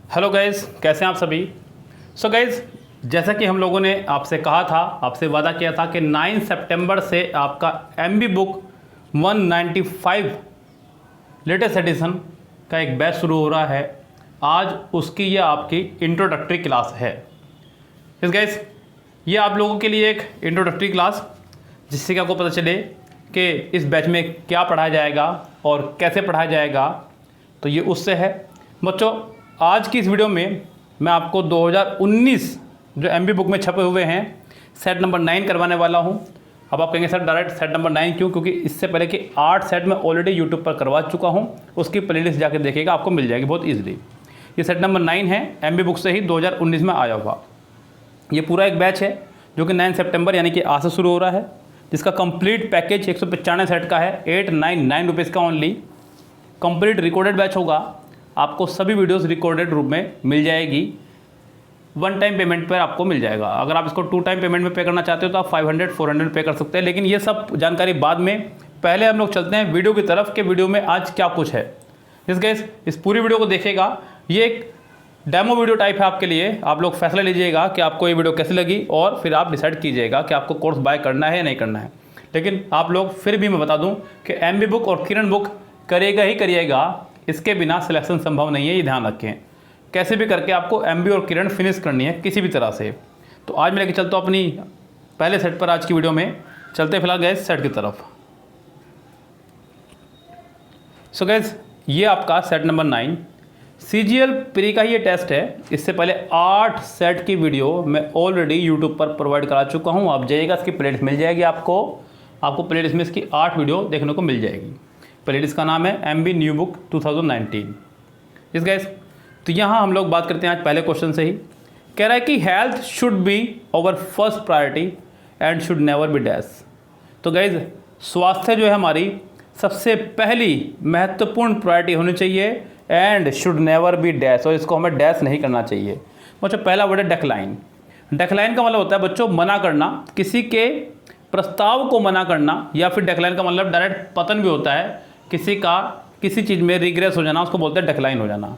Hello guys, कैसे हैं आप सभी। सो गाइज़, जैसा कि हम लोगों ने आपसे कहा था, आपसे वादा किया था कि 9 सितंबर से आपका MB बुक 195 लेटेस्ट एडिशन का एक बैच शुरू हो रहा है। आज उसकी यह आपकी इंट्रोडक्टरी क्लास है। इस गाइज़, ये आप लोगों के लिए एक इंट्रोडक्टरी क्लास, जिससे कि आपको पता चले कि इस बैच में क्या पढ़ाया जाएगा और कैसे पढ़ाया जाएगा। तो ये उससे है बच्चों। आज की इस वीडियो में मैं आपको 2019 जो MB बुक में छपे हुए हैं सेट नंबर 9 करवाने वाला हूं। अब आप कहेंगे सर डायरेक्ट सेट नंबर 9 क्यों? क्योंकि इससे पहले कि 8 सेट मैं ऑलरेडी यूट्यूब पर करवा चुका हूं। उसकी प्लेलिस्ट जाकर देखिएगा, आपको मिल जाएगी बहुत ईजिली। ये सेट नंबर 9 है, MB बुक से ही 2019 में आया हुआ। ये पूरा एक बैच है जो कि 9 सितंबर यानी कि आज से शुरू हो रहा है, जिसका कंप्लीट पैकेज 195 सेट का है, 899 रुपीज़ का ओनली। कंप्लीट रिकॉर्डेड बैच होगा। आपको सभी वीडियोस रिकॉर्डेड रूप में मिल जाएगी। 1 टाइम पेमेंट पर आपको मिल जाएगा। अगर आप इसको 2 टाइम पेमेंट में पे करना चाहते हो तो आप 500-400 पे कर सकते हैं, लेकिन ये सब जानकारी बाद में। पहले हम लोग चलते हैं वीडियो की तरफ कि वीडियो में आज क्या कुछ है। इस पूरी वीडियो को देखिएगा। ये एक डेमो वीडियो टाइप है आपके लिए। आप लोग फैसला लीजिएगा कि आपको ये वीडियो कैसी लगी और फिर आप डिसाइड कीजिएगा कि आपको कोर्स बाय करना है या नहीं करना है। लेकिन आप लोग फिर भी मैं बता दूं कि MB बुक और किरण बुक करिएगा ही करिएगा, इसके बिना सिलेक्शन संभव नहीं है। ये ध्यान रखें, कैसे भी करके आपको MB और किरण फिनिश करनी है किसी भी तरह से। तो आज मैं लेके चलता हूँ अपनी पहले सेट पर। आज की वीडियो में चलते फिलहाल गए सेट की तरफ। सो गैस, ये आपका सेट नंबर 9 CGL प्री का ही ये टेस्ट है। इससे पहले 8 सेट की वीडियो मैं ऑलरेडी यूट्यूब पर प्रोवाइड करा चुका हूँ। आप जाइएगा, इसकी प्लेलिस्ट मिल जाएगी आपको प्लेलिस्ट में इसकी 8 वीडियो देखने को मिल जाएगी। प्लेलिस्ट का नाम है MB न्यू बुक 2019। इस गाइस, तो यहाँ हम लोग बात करते हैं आज पहले क्वेश्चन से ही। कह रहा है कि health should be our first priority and should never be dash. तो गाइज, स्वास्थ्य जो है हमारी सबसे पहली महत्वपूर्ण प्रायोरिटी होनी चाहिए and should never be dash, और इसको हमें डैश नहीं करना चाहिए। बच्चों, पहला वर्ड है डेक्लाइन। डेक्लाइन का मतलब होता है बच्चों मना करना, किसी के प्रस्ताव को मना करना, या फिर डेक्लाइन का मतलब डायरेक्ट पतन भी होता है। किसी चीज़ में रिग्रेस हो जाना, उसको बोलते हैं डेक्लाइन हो जाना।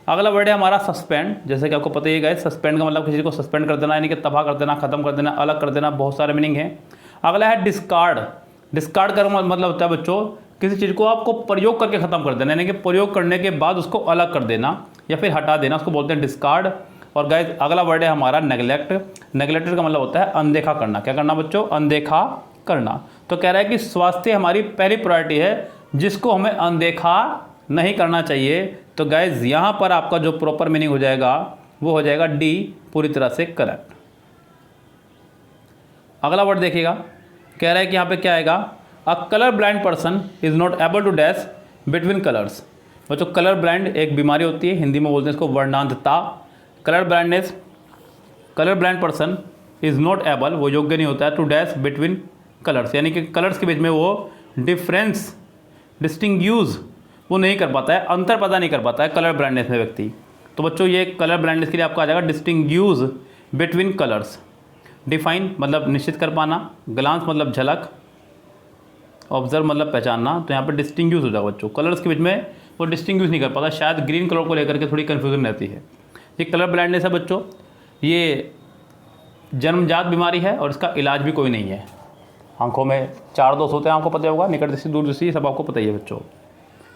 अगला वर्ड है हमारा सस्पेंड। जैसे कि आपको पता ही है, सस्पेंड का मतलब किसी को सस्पेंड कर देना, यानी कि तबाह कर देना, खत्म कर देना, अलग कर देना, बहुत सारे मीनिंग है। अगला है डिस्कार्ड। डिस्कार्ड का मतलब होता है बच्चों किसी चीज़ को आपको प्रयोग करके ख़त्म कर देना, यानी कि प्रयोग करने के बाद उसको अलग कर देना या फिर हटा देना, उसको बोलते हैं डिस्कार्ड। और गाइस, अगला वर्ड है हमारा नेग्लेक्ट। नेग्लेक्टेड का मतलब होता है अनदेखा करना। क्या करना बच्चों? अनदेखा करना। तो कह रहा है कि स्वास्थ्य हमारी पहली प्रायोरिटी है, जिसको हमें अनदेखा नहीं करना चाहिए। तो गाइज, यहाँ पर आपका जो प्रॉपर मीनिंग हो जाएगा वो हो जाएगा डी, पूरी तरह से करेक्ट। अगला वर्ड देखिएगा, कह रहा है कि यहाँ पे क्या आएगा? A colour blind person is not able to dash between colours. बच्चों, कलर ब्लाइंड एक बीमारी होती है, हिंदी में बोलते हैं इसको वर्णांधता। Colour blind person is not able, वो योग्य नहीं होता है, टू डैश बिटवीन कलर्स, यानी कि कलर्स के बीच में वो डिफरेंस डिस्टिंग्यूज वो नहीं कर पाता है, अंतर पता नहीं कर पाता है कलर ब्लाइंडनेस में व्यक्ति। तो बच्चों, ये कलर ब्लाइंडनेस के लिए आपका आ जाएगा डिस्टिंग्यूज बिटवीन कलर्स। डिफाइन मतलब निश्चित कर पाना, ग्लांस मतलब झलक, ऑब्जर्व मतलब पहचानना। तो यहाँ पर डिस्टिंग्यूज हो जाएगा बच्चों, कलर्स के बीच में वो डिस्टिंग्यूज नहीं कर पाता। शायद ग्रीन कलर को लेकर के थोड़ी कन्फ्यूजन रहती है। ये कलर ब्लाइंडनेस है बच्चों, ये जन्मजात बीमारी है और इसका इलाज भी कोई नहीं है। आंखों में 4 दोष होते हैं, आपको पता होगा, निकट दृष्टि, दूर दृष्टि, सब आपको पता ही है बच्चों।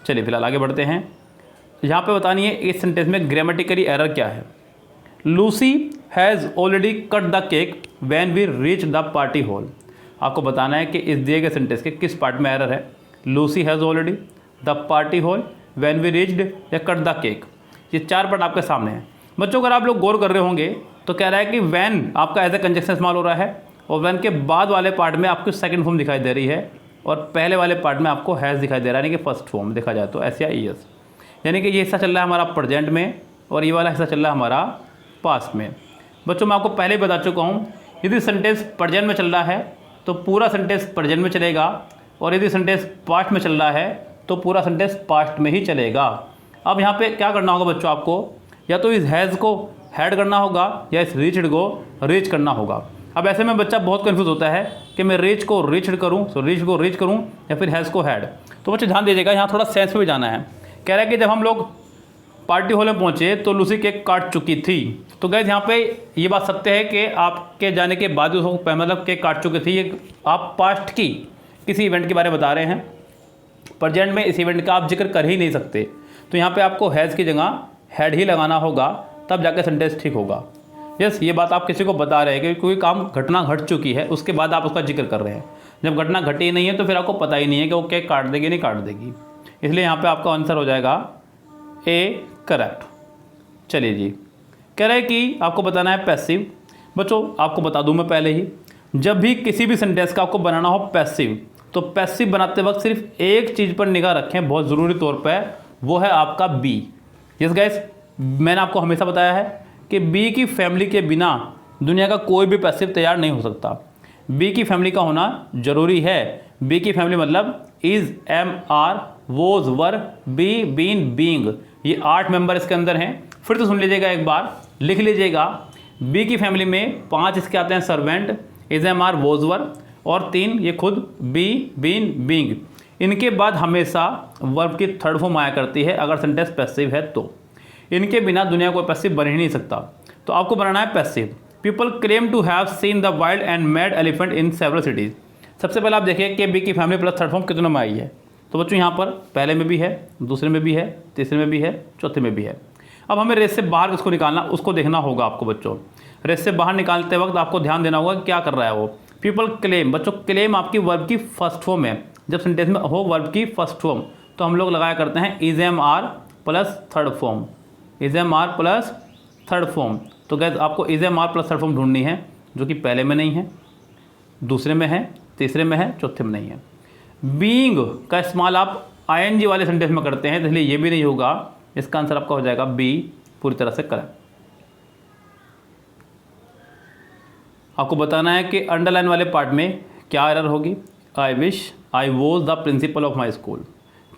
चलिए फिलहाल आगे बढ़ते हैं। यहाँ पे बतानी है इस सेंटेंस में ग्रामेटिकली एरर क्या है। Lucy has already cut the cake when we reach the party hall. आपको बताना है कि इस दिए गए सेंटेंस के किस पार्ट में एरर है। Lucy has already, the party hall, when we reached या कट द केक। ये 4 पार्ट आपके सामने हैं बच्चों। अगर आप लोग गौर कर रहे होंगे तो कह रहा है कि वैन आपका एज ए कंजक्शन इस्तेमाल हो रहा है, और वैन के बाद वाले पार्ट में आपको सेकंड फॉर्म दिखाई दे रही है, और पहले वाले पार्ट में आपको हैज़ दिखाई दे रहा है, यानी कि फर्स्ट फॉर्म देखा जाए तो एस या ईएस। यानी कि ये हिस्सा चल रहा है हमारा प्रेजेंट में और ये वाला हिस्सा चल रहा है हमारा पास्ट में। बच्चों, मैं आपको पहले ही बता चुका हूँ, यदि सेंटेंस प्रेजेंट में चल रहा है तो पूरा सेंटेंस प्रेजेंट में चलेगा, और यदि सेंटेंस पास्ट में चल रहा है तो पूरा सेंटेंस पास्ट में ही चलेगा। अब यहाँ पर क्या करना होगा बच्चों, आपको या तो इस हैज़ को हैड करना होगा या इस रीच्ड को रीच करना होगा। अब ऐसे में बच्चा बहुत कंफ्यूज होता है कि मैं रीच को रीच्ड करूं, तो रीच को रीच करूं या फिर हैज़ को हैड। तो बच्चे ध्यान दीजिएगा, यहाँ थोड़ा सेंस में भी जाना है। कह रहा है कि जब हम लोग पार्टी हॉल में पहुंचे तो लूसी केक काट चुकी थी। तो गैस यहाँ पे ये बात सत्य है कि आपके जाने के बाद उसको मतलब केक काट चुकी थी। ये आप पास्ट की किसी इवेंट के बारे में बता रहे हैं, प्रेजेंट में इस इवेंट का आप जिक्र कर ही नहीं सकते। तो यहाँ पे आपको हैज़ की जगह हैड ही लगाना होगा, तब जाके सेंटेंस ठीक होगा। यस, ये बात आप किसी को बता रहे हैं कि कोई काम घटना घट चुकी है, उसके बाद आप उसका जिक्र कर रहे हैं। जब घटना घटी नहीं है तो फिर आपको पता ही नहीं है कि वो केक काट देगी नहीं काट देगी, इसलिए यहाँ पे आपका आंसर हो जाएगा ए करेक्ट। चलिए जी, कह रहे हैं कि आपको बताना है पैसिव। बच्चों आपको बता दूं मैं पहले ही, जब भी किसी भी सेंटेंस का आपको बनाना हो पैसिव, तो पैसिव बनाते वक्त सिर्फ एक चीज़ पर निगाह रखें बहुत ज़रूरी तौर पर, वो है आपका बी। यस गाइस, मैंने आपको हमेशा बताया है कि बी की फैमिली के बिना दुनिया का कोई भी पैसिव तैयार नहीं हो सकता। बी की फैमिली का होना जरूरी है। बी की फैमिली मतलब is, am, are, was, were, be, been, being, ये 8 मेंबर इसके अंदर हैं। फिर तो सुन लीजिएगा एक बार, लिख लीजिएगा। बी की फैमिली में 5 इसके आते हैं servant, is, am, are, was, were, और 3 ये खुद, बी, बीन, बीइंग। इनके बाद हमेशा वर्ब की थर्ड फॉर्म आया करती है अगर सेंटेंस पैसिव है तो। इनके बिना दुनिया कोई पैसिव बन ही नहीं सकता। तो आपको बनाना है passive. People claim to have seen the wild and mad elephant in several cities. सबसे पहले आप देखिए कि बी की फैमिली प्लस थर्ड फॉर्म कितनों में आई है। तो बच्चों यहाँ पर पहले में भी है, दूसरे में भी है, तीसरे में भी है, चौथे में भी है। अब हमें रेस से बाहर किसको निकालना, उसको देखना होगा आपको बच्चों। रेस से बाहर निकालते वक्त आपको ध्यान देना होगा क्या कर रहा है वो। पीपल क्लेम, बच्चों क्लेम आपकी वर्ब की फर्स्ट फॉर्म है। जब सेंटेंस में हो वर्ब की फर्स्ट फॉर्म तो हम लोग लगाया करते हैं is, am, are plus third form, is, am, are plus third form. तो गैस आपको is, am, are plus third form ढूंढनी है, जो कि पहले में नहीं है, दूसरे में है, तीसरे में है, चौथे में नहीं है। बीइंग का इस्तेमाल आप आईएनजी वाले सेंटेंस में करते हैं, इसलिए ये भी नहीं होगा। इसका आंसर आपका हो जाएगा बी, पूरी तरह से करेक्ट। आपको बताना है कि अंडरलाइन वाले पार्ट में क्या एरर होगी। I wish I was the principle of my school.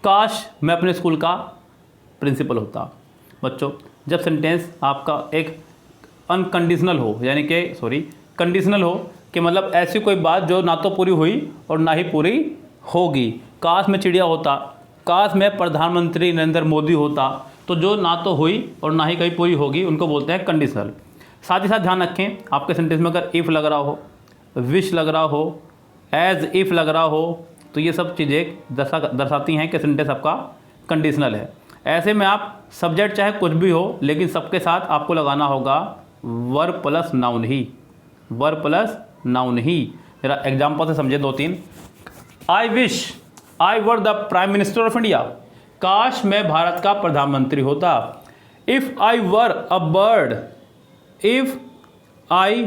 काश मैं अपने स्कूल का प्रिंसिपल होता। बच्चों जब सेंटेंस आपका एक अनकंडीशनल हो, यानी कि कंडीशनल हो कि मतलब ऐसी कोई बात जो ना तो पूरी हुई और ना ही पूरी होगी। काश मैं चिड़िया होता, काश मैं प्रधानमंत्री नरेंद्र मोदी होता, तो जो ना तो हुई और ना ही कहीं पूरी होगी उनको बोलते हैं कंडीशनल। साथ ही साथ ध्यान रखें आपके सेंटेंस में अगर इफ़ लग रहा हो, विश लग रहा हो, एज इफ़ लग रहा हो, तो ये सब चीज़ें दर्शाती हैं कि सेंटेंस आपका कंडीशनल है। ऐसे में आप सब्जेक्ट चाहे कुछ भी हो, लेकिन सबके साथ आपको लगाना होगा वर्ब प्लस नाउन ही, वर्ब प्लस नाउन ही। जरा एग्जाम्पल से समझे 2-3। I wish I were the prime minister of India. काश मैं भारत का प्रधानमंत्री होता। If I were a bird, if I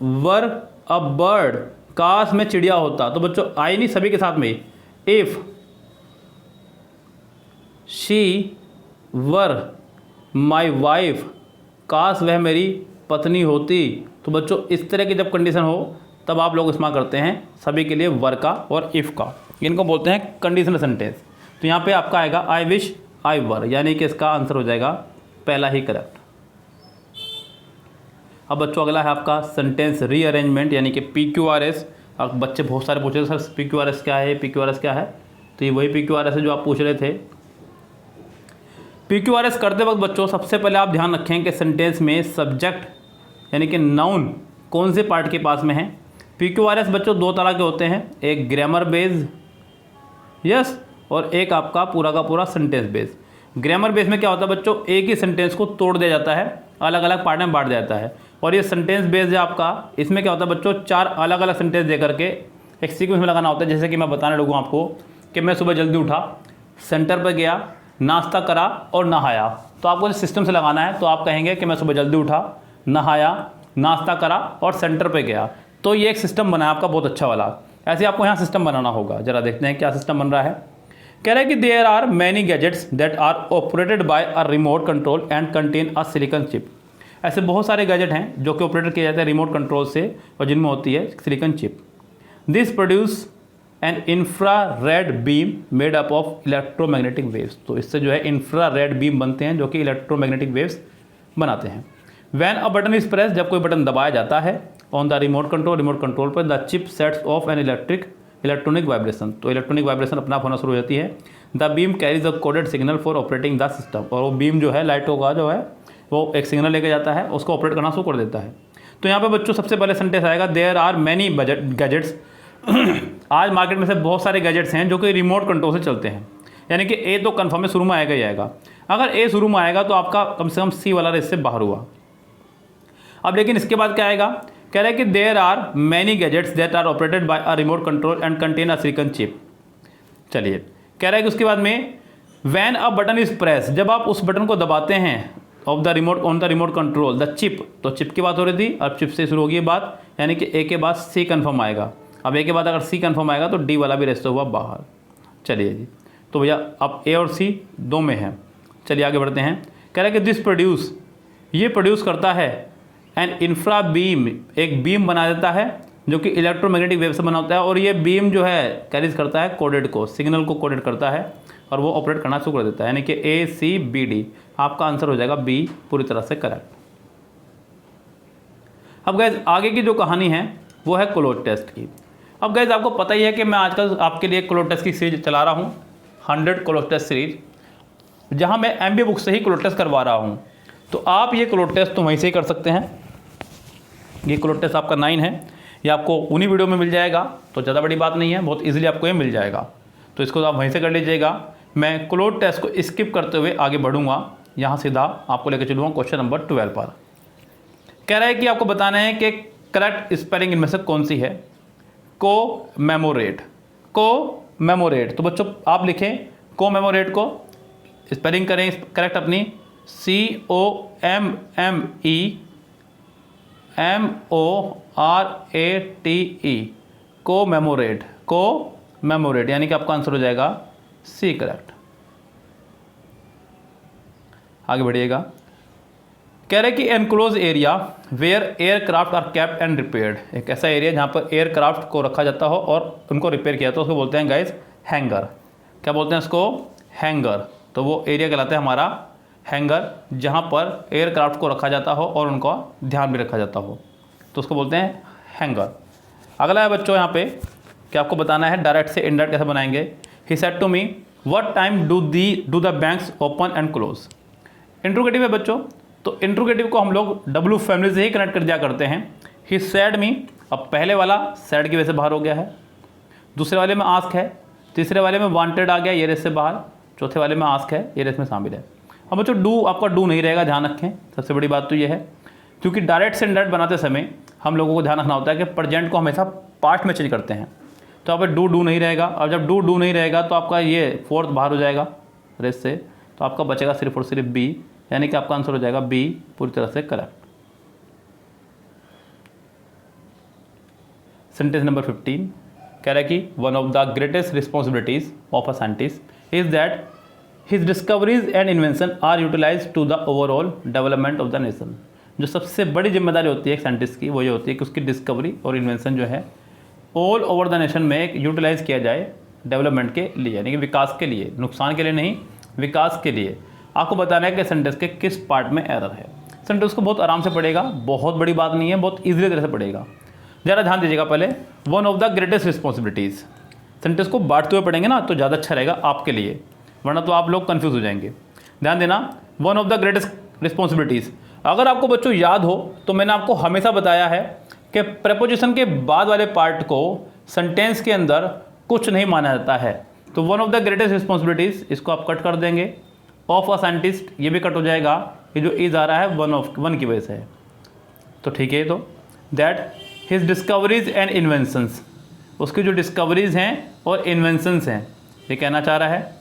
were a bird, काश मैं चिड़िया होता। तो बच्चों आई नहीं, सभी के साथ में if she were my wife, काश वह मेरी पत्नी होती। तो बच्चों इस तरह की जब कंडीशन हो तब आप लोग इस्तेमाल करते हैं सभी के लिए वर का और इफ़ का, इनको बोलते हैं कंडीशनल सेंटेंस। तो यहाँ पे आपका आएगा आई विश आई वर, यानी कि इसका आंसर हो जाएगा पहला ही करेक्ट। अब बच्चों अगला है आपका सेंटेंस रीअरेंजमेंट, यानी कि PQRS। अब बच्चे बहुत सारे पूछ रहे थे सर PQRS क्या है, PQRS क्या है, तो ये वही PQRS है जो आप पूछ रहे थे। PQRS करते वक्त बच्चों सबसे पहले आप ध्यान रखें कि सेंटेंस में सब्जेक्ट यानी कि नाउन कौन से पार्ट के पास में है। PQRS बच्चों 2 तरह के होते हैं, एक ग्रामर बेस्ड, यस, और एक आपका पूरा का पूरा सेंटेंस बेस्ड। ग्रामर बेस में क्या होता है बच्चों, एक ही सेंटेंस को तोड़ दिया जाता है, अलग अलग पार्ट में बांट दिया जाता है। और ये सेंटेंस बेस्ड है आपका, इसमें क्या होता है बच्चों 4 अलग अलग सेंटेंस दे करके एक सीक्वेंस में लगाना होता है। जैसे कि मैं बताने लगूँ आपको कि मैं सुबह जल्दी उठा, सेंटर पर गया, नाश्ता करा और नहाया। तो आपको सिस्टम से लगाना है, तो आप कहेंगे कि मैं सुबह जल्दी उठा, नहाया, नाश्ता करा और सेंटर पे गया। तो ये एक सिस्टम बना है आपका बहुत अच्छा वाला। ऐसे आपको यहाँ सिस्टम बनाना होगा। जरा देखते हैं क्या सिस्टम बन रहा है। कह रहा है कि there are many gadgets that are operated by a remote control and contain a silicon chip. ऐसे बहुत सारे गैजेट हैं जो कि ऑपरेट किए जाते हैं रिमोट कंट्रोल से और जिनमें होती है silicon chip. This produce an infrared beam made up of electromagnetic waves. तो इससे जो है इंफ्रारेड बीम बनते हैं जो कि इलेक्ट्रोमैग्नेटिक वेव्स बनाते हैं। When a button is press, जब कोई बटन दबाया जाता है ऑन द रिमोट कंट्रोल पर the chip sets of an electronic vibration. तो इलेक्ट्रॉनिक वाइब्रेशन अपना आप होना शुरू हो जाती है। The beam carries a coded signal for operating the system. और वो बीम जो है लाइटों का जो है वो एक सिग्नल लेके जाता है, उसको ऑपरेट करना शुरू कर देता है। तो यहाँ पे बच्चों सबसे पहले सेंटेंस आएगा देयर आर मैनी गैजेट्स। आज मार्केट में से बहुत सारे गैजेट्स हैं जो कि रिमोट कंट्रोल से चलते हैं, यानी कि ए तो कन्फर्म है शुरू में आएगा ही आएगा। अगर ए शुरू में आएगा तो आपका कम से कम सी वाला रेस से बाहर हुआ। अब लेकिन इसके बाद क्या आएगा, कह रहा है कि there are many gadgets that are operated by a remote control and contain a silicon chip. चलिए, कह रहा है कि उसके बाद में when a button is press, जब आप उस बटन को दबाते हैं off the remote on the remote control the chip, तो चिप की बात हो रही थी, अब चिप से शुरू होगी बात, यानी कि ए के बाद सी कन्फर्म आएगा। अब ए के बाद अगर सी कन्फर्म आएगा तो डी वाला भी रेस्ट हुआ बाहर। चलिए जी, तो भैया अब ए और सी दो में है। चलिए आगे बढ़ते हैं। कह रहा है कि दिस प्रोड्यूस, ये प्रोड्यूस करता है एन इंफ्रा बीम, एक बीम बना देता है जो कि इलेक्ट्रोमैग्नेटिक वेव से बना होता है, और ये बीम जो है कैरीज करता है कोडेड को, सिग्नल को कोडेड करता है और वो ऑपरेट करना शुरू कर देता है, यानी कि ए सी बी डी। आपका आंसर हो जाएगा बी, पूरी तरह से करेक्ट। अब गैस आगे की जो कहानी है वो है क्लोज टेस्ट की। अब गैस आपको पता ही है कि मैं आजकल आपके लिए क्लोज टेस्ट की सीरीज चला रहा हूँ, 100 क्लोज टेस्ट सीरीज, जहाँ मैं MBA बुक से ही क्लोज टेस्ट करवा रहा हूँ। तो आप ये क्लोज टेस्ट तो वहीं से ही कर सकते हैं। ये क्लोज टेस्ट आपका 9 है, ये आपको उन्हीं वीडियो में मिल जाएगा, तो ज़्यादा बड़ी बात नहीं है, बहुत इजीली आपको ये मिल जाएगा। तो इसको आप वहीं से कर लीजिएगा। मैं क्लोज टेस्ट को स्किप करते हुए आगे बढ़ूँगा, यहाँ सीधा आपको लेकर चलूँगा क्वेश्चन नंबर 12 पर। कह रहा है कि आपको बताना है कि करेक्ट स्पेलिंग इनमें से कौन सी है। कोमेमोरेट, कोमेमोरेट, तो बच्चों आप लिखें कोमेमोरेट को, स्पेलिंग करें करेक्ट अपनी, COMMEMORATE, कोमेमोरेट, कोमेमोरेट, यानी कि आपका आंसर हो जाएगा सी करेक्ट। आगे बढ़िएगा। कह रहे कि enclose area where aircraft are kept and repaired, एक ऐसा एरिया जहाँ पर एयरक्राफ्ट को रखा जाता हो और उनको रिपेयर किया जाता है, उसको बोलते हैं गाइस हैंगर। क्या बोलते हैं उसको, हैंगर। तो वो एरिया कहलाता है हमारा हैंगर, जहाँ पर एयरक्राफ्ट को रखा जाता हो और उनका ध्यान भी रखा जाता हो, तो उसको बोलते हैं हैंगर। अगला है बच्चों यहाँ पे कि आपको बताना है डायरेक्ट से इनडायरेक्ट कैसे बनाएंगे। He said to me what time do the banks open and close. Interrogative है बच्चों, तो इंट्रोगेटिव को हम लोग डब्ल्यू फैमिली से ही कनेक्ट कर दिया करते हैं। ही सैड मी, अब पहले वाला सैड की वजह से बाहर हो गया है, दूसरे वाले में आस्क है, तीसरे वाले में वांटेड आ गया, ये रेस से बाहर, चौथे वाले में आस्क है, ये रेस में शामिल है। अब बच्चों डू, आपका डू नहीं रहेगा, ध्यान रखें। सबसे बड़ी बात तो ये है क्योंकि डायरेक्ट से इनडायरेक्ट बनाते समय हम लोगों को ध्यान रखना होता है कि प्रेजेंट को हमेशा पास्ट में चेंज करते हैं। तो यहाँ पर डू नहीं रहेगा, और जब डू नहीं रहेगा तो आपका ये फोर्थ बाहर हो जाएगा रेस से, तो आपका बचेगा सिर्फ और सिर्फ बी, यानी कि आपका आंसर हो जाएगा बी, पूरी तरह से करेक्ट। सेंटेंस नंबर 15 कह रहा है कि one of the greatest responsibilities of a scientist is that his discoveries and invention are utilise to the overall development of the nation. जो सबसे बड़ी जिम्मेदारी होती है एक साइंटिस्ट की वो ये होती है कि उसकी डिस्कवरी और इन्वेंशन जो है ऑल ओवर द नेशन में यूटिलाइज किया जाए डेवलपमेंट के लिए, यानी कि विकास के लिए, नुकसान के लिए नहीं, विकास के लिए। आपको बताना है कि सेंटेंस के किस पार्ट में एरर है। सेंटेंस को बहुत आराम से पढ़ेगा, बहुत बड़ी बात नहीं है, बहुत ईजिली तरह से पढ़ेगा। ज़रा ध्यान दीजिएगा। पहले one of the greatest responsibilities, sentence को बांटते हुए पढ़ेंगे ना तो ज़्यादा अच्छा रहेगा आपके लिए, वरना तो आप लोग कन्फ्यूज़ हो जाएंगे। ध्यान देना, one of the greatest responsibilities. अगर आपको बच्चों याद हो तो मैंने आपको हमेशा बताया है कि प्रेपोजिशन के बाद वाले पार्ट को सेंटेंस के अंदर कुछ नहीं माना जाता है। तो one of the greatest responsibilities, इसको आप कट कर देंगे। ऑफ अ साइंटिस्ट, ये भी कट हो जाएगा, ये जो इज आ रहा है वन की वजह से है, तो ठीक है। तो that his discoveries and inventions, उसकी जो डिस्कवरीज हैं और इन्वेंशंस हैं, ये कहना चाह रहा है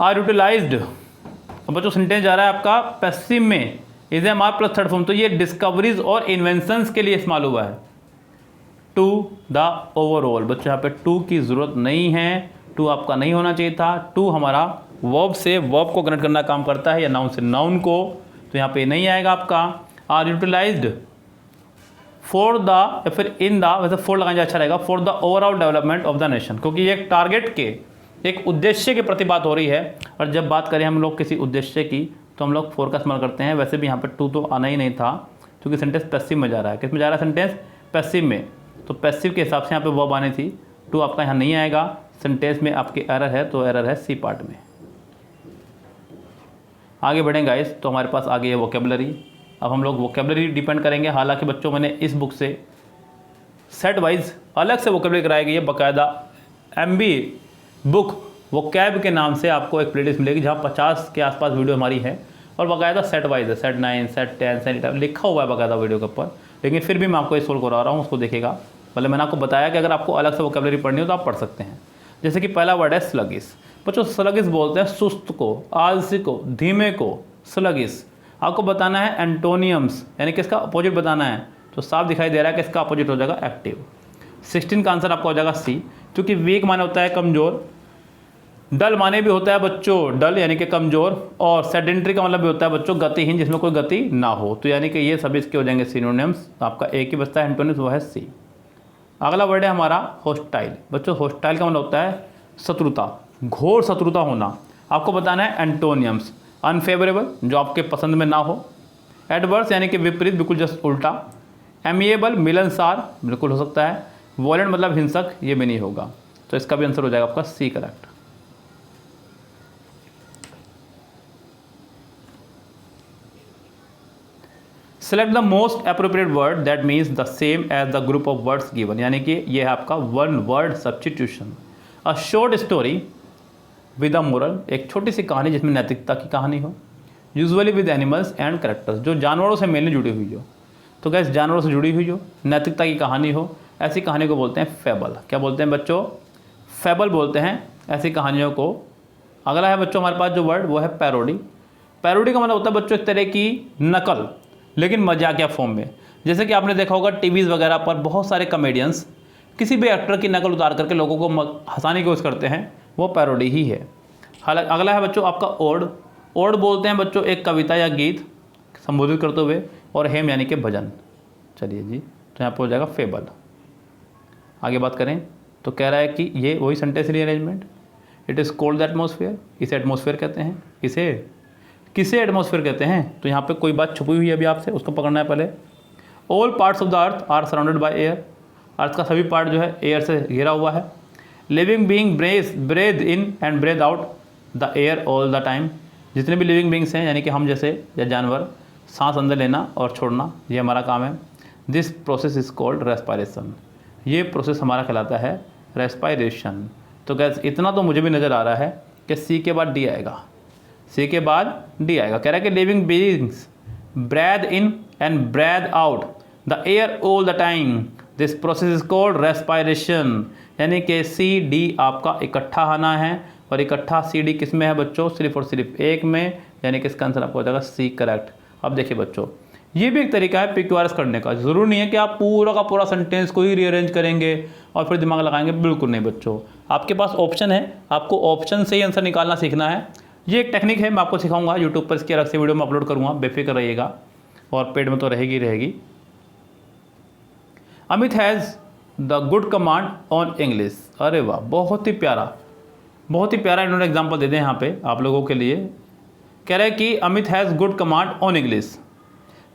आर यूटिलाइज्ड। अब बच्चों सेंटेंस जा रहा है आपका पैसिव में, is am are plus third form, तो ये डिस्कवरीज और इन्वेंशंस के लिए इस्तेमाल हुआ है। टू द ओवरऑल, बच्चों यहाँ पे टू की ज़रूरत नहीं है, टू आपका नहीं होना चाहिए था। टू हमारा वर्ब से वर्ब को कनेक्ट करना काम करता है, या नाउन से नाउन को, तो यहाँ पे नहीं आएगा आपका। आर यूटिलाइज्ड फॉर द, या फिर इन द, वैसे फॉर लगाना अच्छा रहेगा, for the overall development of the nation, क्योंकि ये एक टारगेट के, एक उद्देश्य के प्रति बात हो रही है। और जब बात करें हम लोग किसी उद्देश्य की तो हम लोग फॉर का इस्तेमाल करते हैं। वैसे भी यहाँ पर टू तो आना ही नहीं था, क्योंकि सेंटेंस पैसिव में जा रहा है। किस में जा रहा है सेंटेंस? पैसिव में, तो पैसिव के हिसाब से यहाँ पे वर्ब आनी थी। टू आपका यहाँ नहीं आएगा, सेंटेंस में आपकी एरर है तो एरर है सी पार्ट में। आगे बढ़ेंगे गाइस, तो हमारे पास आगे है वोकेबलरी। अब हम लोग वोकेबलरी डिपेंड करेंगे। हालांकि बच्चों मैंने इस बुक से सेट वाइज अलग से वोकेबलरी कराई गई है, बाकायदा MB बुक वोकैब के नाम से आपको एक प्लेलिस्ट मिलेगी जहाँ 50 के आसपास वीडियो हमारी है और बाकायदा सेट वाइज है, सेट 9, सेट 10, सेट 11 लिखा हुआ है बाकायदा वीडियो के ऊपर। लेकिन फिर भी मैं आपको ये सोल्व करा रहा हूँ, उसको देखेगा। पहले मैंने आपको बताया कि अगर आपको अलग से वोकेबलरी पढ़नी हो तो आप पढ़ सकते हैं। जैसे कि पहला वर्ड है स्लगिस। बच्चों स्लगिस बोलते हैं सुस्त को, आलसी को, धीमे को, स्लगिस। आपको बताना है एंटोनियम्स, यानी कि इसका अपोजिट बताना है। तो साफ दिखाई दे रहा है कि इसका अपोजिट हो जाएगा एक्टिव। 16 का आंसर आपका हो जाएगा सी, क्योंकि वीक माने होता है कमज़ोर, डल माने भी होता है बच्चों डल यानी कि कमज़ोर, और सेडेंट्री का मतलब भी होता है बच्चों गतिहीन, जिसमें कोई गति ना हो। तो यानी कि ये सभी इसके हो जाएंगे सिनोनिम्स। आपका एक ही बचता है एंटोनिम्स, वो है सी। अगला वर्ड है हमारा होस्टाइल। बच्चों होस्टाइल का मतलब होता है शत्रुता, घोर शत्रुता होना। आपको बताना है एंटोनियम्स। अनफेवरेबल, जो आपके पसंद में ना हो। एडवर्स यानी कि विपरीत, बिल्कुल जस्ट उल्टा। एमिएबल, मिलनसार, बिल्कुल हो सकता है। वॉयलेंट मतलब हिंसक, ये भी नहीं होगा। तो इसका भी आंसर हो जाएगा आपका C correct. Select the most appropriate word that means the same as the group of words given, यानी कि ये है आपका one word substitution. A short story with a moral, एक छोटी सी कहानी जिसमें नैतिकता की कहानी हो। Usually with animals and characters, जो जानवरों से मेनली जुड़ी हुई हो। तो गैस जानवरों से जुड़ी हुई हो, नैतिकता की कहानी हो, ऐसी कहानी को बोलते हैं फेबल। क्या बोलते हैं बच्चों? फेबल बोलते हैं ऐसी कहानियों को। अगला है बच्चों हमारे पास जो वर्ड, वो है पैरोडी। पैरोडी का मतलब होता है बच्चों एक तरह की नकल, लेकिन मजाकिया फॉर्म में। जैसे कि आपने देखा होगा टीवीज़ वगैरह पर बहुत सारे कॉमेडियंस किसी भी एक्टर की नकल उतार करके लोगों को हंसाने की कोशिश करते हैं, वो पैरोडी ही है। हालांकि अगला है बच्चों आपका ओड। ओड बोलते हैं बच्चों एक कविता या गीत संबोधित करते हुए, और हेम यानी कि भजन। चलिए जी, तो यहाँ पर हो जाएगा फेबल। आगे बात करें तो कह रहा है कि ये वही sentence rearrangement. It is cold the atmosphere, इसे एटमॉस्फेयर कहते हैं। इसे किसे एटमॉस्फेयर कहते हैं? तो यहाँ पे कोई बात छुपी हुई है अभी आपसे, उसको पकड़ना है पहले। All parts of the earth are surrounded by air, earth का सभी पार्ट जो है एयर से घिरा हुआ है। Living being breathe in and breathe out the air all the time, जितने भी लिविंग बींग्स हैं यानी कि हम जैसे या जानवर, सांस अंदर लेना और छोड़ना, ये हमारा काम है। This process is called respiration, ये प्रोसेस हमारा कहलाता है रेस्पायरेशन। तो गैस इतना तो मुझे भी नज़र आ रहा है कि सी के बाद डी आएगा, सी के बाद डी आएगा। कह रहा है कि living beings breathe in and breathe out the air all the time, this process is called respiration. यानी कि सी डी आपका इकट्ठा आना है, और इकट्ठा सी डी किस में है बच्चों? सिर्फ और सिर्फ एक में, यानी कि इसका आंसर आपको हो जाएगा सी करेक्ट। अब देखिए बच्चों, ये भी एक तरीका है PQRS करने का। ज़रूरी नहीं है कि आप पूरा का पूरा सेंटेंस को ही रीअरेंज करेंगे और फिर दिमाग लगाएंगे, बिल्कुल नहीं बच्चों। आपके पास ऑप्शन है, आपको ऑप्शन से ही आंसर निकालना सीखना है। ये एक टेक्निक है, मैं आपको सिखाऊंगा यूट्यूब पर, इसकी अलग से वीडियो में अपलोड करूँगा, बेफिक्र रहिएगा, और पेड में तो रहेगी। Amit has the good command on English. अरे वाह, बहुत ही प्यारा इन्होंने एग्जाम्पल दे दें यहाँ पे आप लोगों के लिए। कह रहे हैं कि Amit has good command on English.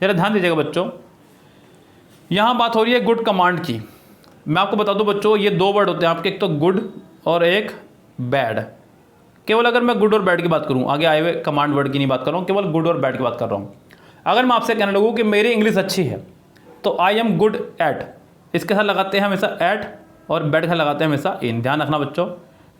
जरा ध्यान दीजिएगा बच्चों, यहाँ बात हो रही है गुड कमांड की। मैं आपको बता दूँ बच्चों, ये दो वर्ड होते हैं आपके, एक तो गुड और एक बैड। केवल अगर मैं गुड और बैड की बात करूँ, आगे आए हुए कमांड वर्ड की नहीं बात कर रहा हूँ, केवल गुड और बैड की बात कर रहा हूँ। अगर मैं आपसे कहने लगूँ कि मेरी इंग्लिश अच्छी है, तो आई एम गुड एट, इसके साथ लगाते हैं हमेशा एट, और बैड के साथ लगाते हैं हमेशा इन। ध्यान रखना बच्चों,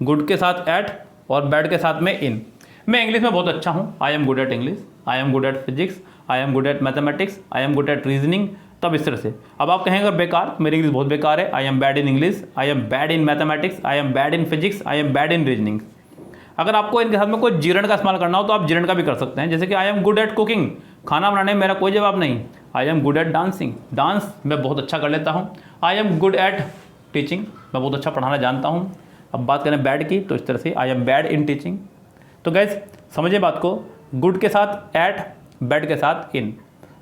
गुड के साथ एट और बैड के साथ में इन। मैं इंग्लिश में बहुत अच्छा हूँ, I am good at English, I am good at physics, I am good at mathematics, I am good at reasoning, तब इस तरह से। अब आप कहेंगे बेकार, मेरी इंग्लिश बहुत बेकार है, I am bad in English, I am bad in mathematics, I am bad in physics, I am bad in reasoning. अगर आपको इनके साथ में कोई जीरण का इस्तेमाल करना हो तो आप जीरण का भी कर सकते हैं। जैसे कि I am good at cooking, खाना बनाने में मेरा कोई जवाब नहीं। I am good at dancing, dance मैं बहुत अच्छा कर लेता हूँ। I am good at teaching, मैं बहुत अच्छा पढ़ाना जानता हूँ। अब बात करें बैड की, तो इस तरह से I am bad in teaching. तो गैस समझिए बात को, गुड के साथ एट, बैड के साथ इन।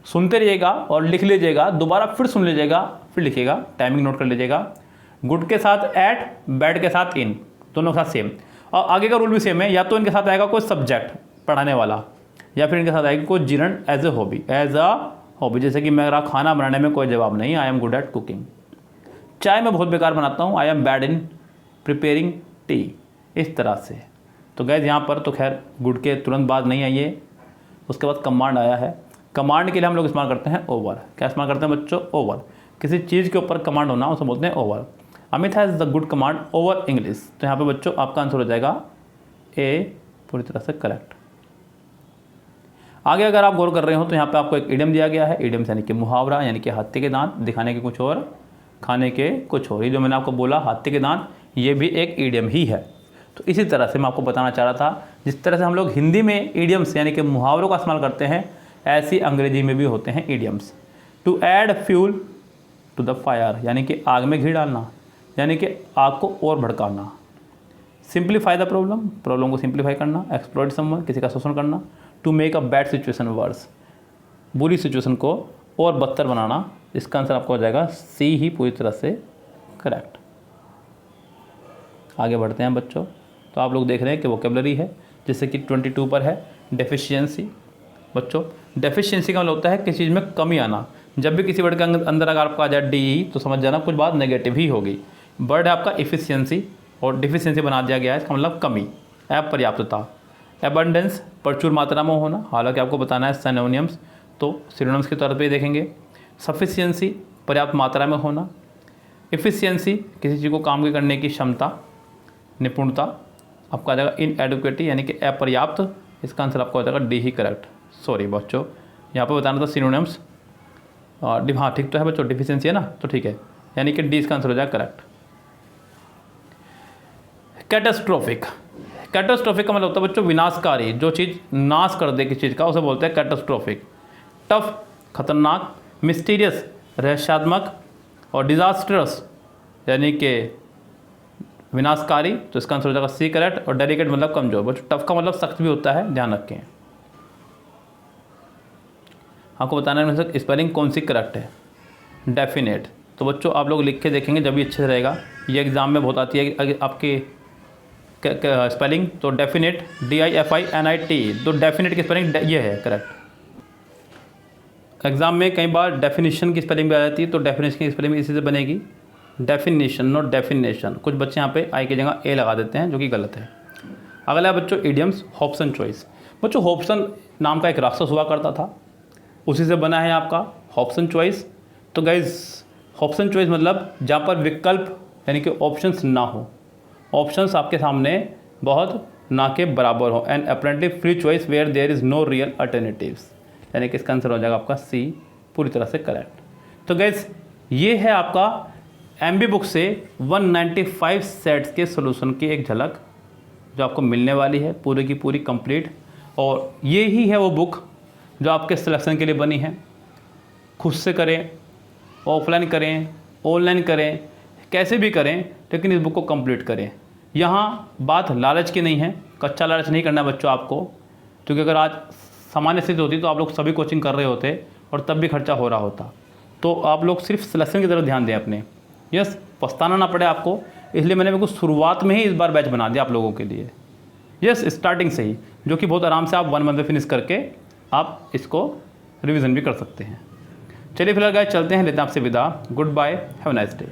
सुनते रहिएगा और लिख लीजिएगा, दोबारा फिर सुन लीजिएगा, फिर लिखिएगा, टाइमिंग नोट कर लीजिएगा। गुड के साथ एट, बैड के साथ इन, दोनों के साथ सेम। और आगे का रूल भी सेम है, या तो इनके साथ आएगा कोई सब्जेक्ट पढ़ाने वाला, या फिर इनके साथ आएगी कोई जीरण एज ए हॉबी। जैसे कि मेरा खाना बनाने में कोई जवाब नहीं, I am good at cooking. चाय मैं बहुत बेकार बनाता हूँ, I am bad in preparing T, इस तरह से। तो गैस यहाँ पर तो खैर गुड के तुरंत बाद नहीं आई है, उसके बाद कमांड आया है। कमांड के लिए हम लोग इस्तेमाल करते हैं ओवर। क्या इस्तेमाल करते हैं बच्चों? ओवर। किसी चीज़ के ऊपर कमांड होना उसे बोलते हैं over. Amit has the good command over English. तो यहाँ पे बच्चों आपका आंसर हो जाएगा ए, पूरी तरह से करेक्ट। आगे अगर आप गौर कर रहे हो तो यहाँ पे आपको एक इडियम दिया गया है। इडियम यानी कि मुहावरा, यानी कि हाथी के दांत दिखाने के कुछ और, खाने के कुछ और। ये जो मैंने आपको बोला हाथी के दांत, ये भी एक इडियम ही है। तो इसी तरह से मैं आपको बताना चाह रहा था, जिस तरह से हम लोग हिंदी में इडियम्स यानी कि मुहावरों का इस्तेमाल करते हैं, ऐसी अंग्रेजी में भी होते हैं idioms. To add fuel to the fire, यानी कि आग में घी डालना, यानी कि आग को और भड़काना। सिंप्लीफाई द प्रॉब्लम, प्रॉब्लम को सिंप्लीफाई करना। एक्सप्लॉइट समवन, किसी का शोषण करना। To make a bad situation worse, बुरी सिचुएशन को और बदतर बनाना। इसका आंसर आपको हो जाएगा सी ही पूरी तरह से करेक्ट। आगे बढ़ते हैं बच्चों। तो आप लोग देख रहे हैं कि वोकेबलरी है, जैसे कि 22 पर है डेफिशिएंसी। बच्चों डेफिशिएंसी का मतलब होता है किसी चीज़ में कमी आना। जब भी किसी वर्ड के अंदर अगर आपका आ जाए डी, तो समझ जाना कुछ बात नेगेटिव ही होगी। वर्ड है आपका इफिशियंसी और डिफिशियंसी बना दिया गया है, इसका मतलब कमी। अपर्याप्तता। एबंडेंस, प्रचुर मात्रा में होना, हालांकि आपको बताना है सिनोनिम्स, तो सिनोनिम्स के तौर पे देखेंगे। सफिशियंसी, पर्याप्त मात्रा में होना। इफिशियंसी, किसी चीज़ को काम के करने की क्षमता, निपुणता। आपका आ जाएगा इनएडुकेटी, यानी कि अपर्याप्त। इसका आंसर आपका हो जाएगा डी ही करेक्ट। सॉरी बच्चों, यहाँ पे बताना था सिनोनिम्स। हाँ ठीक तो है बच्चों, डिफिशियंसी है ना, तो ठीक है, यानी कि डी इसका आंसर हो जाएगा करेक्ट। कैटास्ट्रोफिक, कैटास्ट्रोफिक का मतलब होता है बच्चों विनाशकारी। जो चीज़ नाश कर दे किसी चीज़ का, उसे बोलते हैं कैटास्ट्रोफिक। टफ, खतरनाक। मिस्टीरियस, रहस्यात्मक। और डिजास्टरस, यानी कि विनाशकारी। तो इसका आंसर हो जाएगा सी करेक्ट। और डेलिकेट मतलब कमजोर। बच्चों टफ का मतलब सख्त भी होता है, ध्यान रखें। आपको बताना है स्पेलिंग कौन सी करेक्ट है। डेफिनेट, तो बच्चों आप लोग लिख के देखेंगे जब भी अच्छे से रहेगा। ये एग्जाम में बहुत आती है आपकी स्पेलिंग। तो डेफिनेट, DIFINIT, तो डेफिनेट की स्पेलिंग ये है करेक्ट। एग्जाम में कई बार डेफिनेशन की स्पेलिंग भी आ जाती है, तो डेफिनेशन की स्पेलिंग इसी से बनेगी डेफिनेशन, नॉट डेफिनेशन। कुछ बच्चे यहाँ पे आई की जगह ए लगा देते हैं, जो कि गलत है। अगला बच्चों इडियम्स, हॉब्सन चॉइस। बच्चों हॉब्सन नाम का एक राक्षस हुआ करता था, उसी से बना है आपका हॉब्सन चॉइस। तो गाइज हॉब्सन चॉइस मतलब जहाँ पर विकल्प यानी कि ऑप्शंस ना हो, ऑप्शंस आपके सामने बहुत ना के बराबर हो। And apparently free choice where there is no real alternatives, यानी कि इसका आंसर हो जाएगा आपका सी पूरी तरह से करेक्ट। तो गाइज ये है आपका MB बुक से 195 सेट्स के सोल्यूशन की एक झलक जो आपको मिलने वाली है, पूरी की पूरी कंप्लीट। और ये ही है वो बुक जो आपके सिलेक्शन के लिए बनी है। खुद से करें, ऑफलाइन करें, ऑनलाइन करें, कैसे भी करें, लेकिन इस बुक को कंप्लीट करें। यहाँ बात लालच की नहीं है, कच्चा लालच नहीं करना बच्चों आपको, क्योंकि अगर आज सामान्य स्थिति होती तो आप लोग सभी कोचिंग कर रहे होते और तब भी खर्चा हो रहा होता। तो आप लोग सिर्फ सिलेक्शन की तरफ ध्यान दें अपने, यस, पछताना ना पड़े आपको। इसलिए मैंने बिल्कुल शुरुआत में ही इस बार बैच बना दिया आप लोगों के लिए, यस, स्टार्टिंग से ही, जो कि बहुत आराम से आप 1 मंथ में फिनिश करके आप इसको रिवीजन भी कर सकते हैं। चलिए फिलहाल गाइस चलते हैं, लेते हैं आपसे विदा। Goodbye, have a nice day.